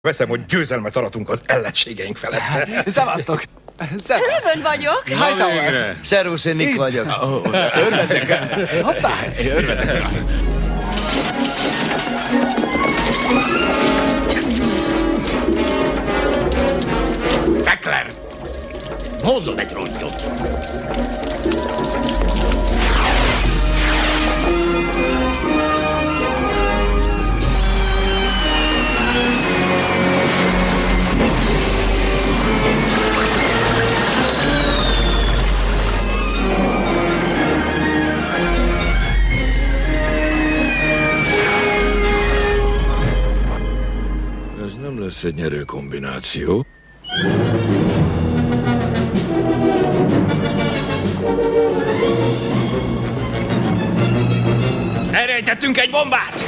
Veszem, hogy győzelmet aratunk az ellenségeink felett. Szevasztok! Levön vagyok. Hightower! Szervusz, én Nick vagyok. Örvendek el! Hoppá! Örvendek el! Tekler! Hozzon egy rongyot! Ez nem lesz egy nyerő kombináció. Elrejtettünk egy bombát!